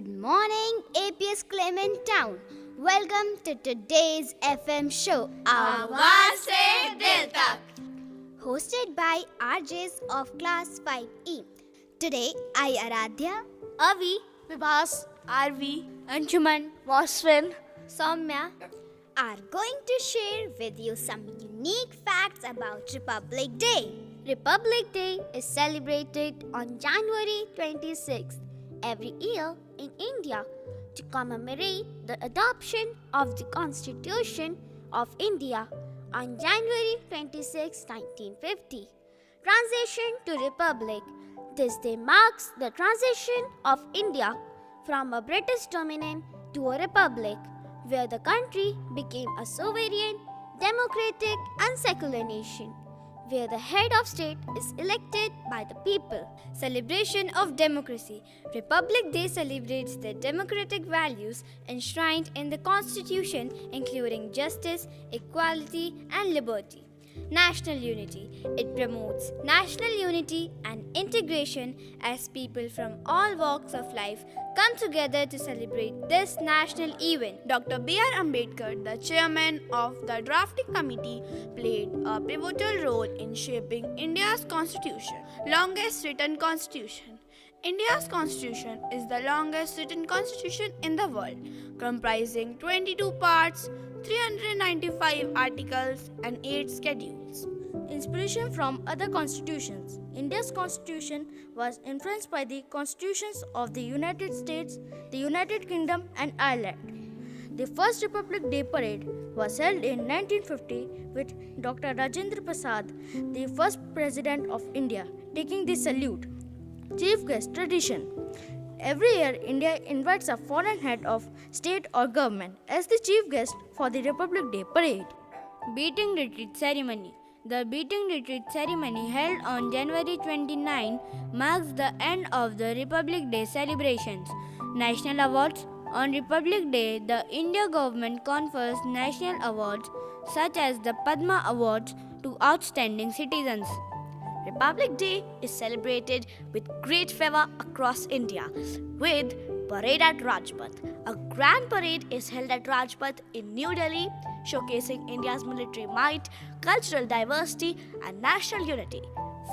Good morning, APS Clement Town. Welcome to today's FM show, आवाज से दिल तक, hosted by RJs of Class 5E. Today, I, Aradhya, Avi, Vibhas, RV, Anshuman, Mosfin, Soumya, are going to share with you some unique facts about Republic Day. Republic Day is celebrated on January 26th every year in India to commemorate the adoption of the Constitution of India on January 26, 1950. Transition to Republic. This day marks the transition of India from a British dominion to a republic, where the country became a sovereign, democratic and secular nation, where the head of state is elected by the people. Celebration of democracy. Republic Day celebrates the democratic values enshrined in the Constitution, including justice, equality and liberty. National unity. It promotes national unity and integration as people from all walks of life come together to celebrate this national event. Dr. B.R. Ambedkar, the chairman of the drafting committee, played a pivotal role in shaping India's constitution. Longest written constitution. India's constitution is the longest written constitution in the world, comprising 22 parts, 395 articles and 8 schedules. Inspiration from other constitutions. India's constitution was influenced by the constitutions of the United States, the United Kingdom and Ireland. The first Republic Day parade was held in 1950 with Dr. Rajendra Prasad, the first President of India, taking the salute. Chief guest tradition. Every year, India invites a foreign head of state or government as the chief guest for the Republic Day parade. Beating Retreat Ceremony. The Beating Retreat ceremony held on January 29 marks the end of the Republic Day celebrations. National Awards. On Republic Day, the India government confers national awards such as the Padma Awards to outstanding citizens. Republic Day is celebrated with great fervor across India with Parade at Rajpath. A grand parade is held at Rajpath in New Delhi, showcasing India's military might, cultural diversity and national unity.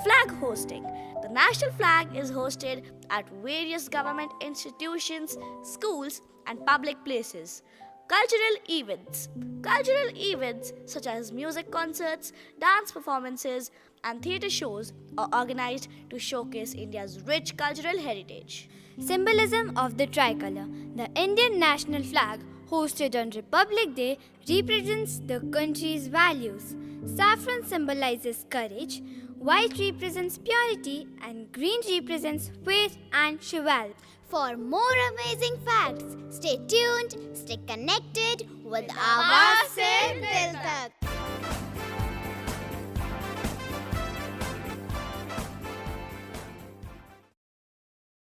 Flag hosting. The national flag is hosted at various government institutions, schools and public places. Cultural events. Cultural events such as music concerts, dance performances, and theatre shows are organized to showcase India's rich cultural heritage. Symbolism of the tricolour. The Indian national flag, hosted on Republic Day, represents the country's values. Saffron symbolizes courage, white represents purity, and green represents faith and chivalry. For more amazing facts, stay tuned, stay connected with Awaaz se Dil Tak.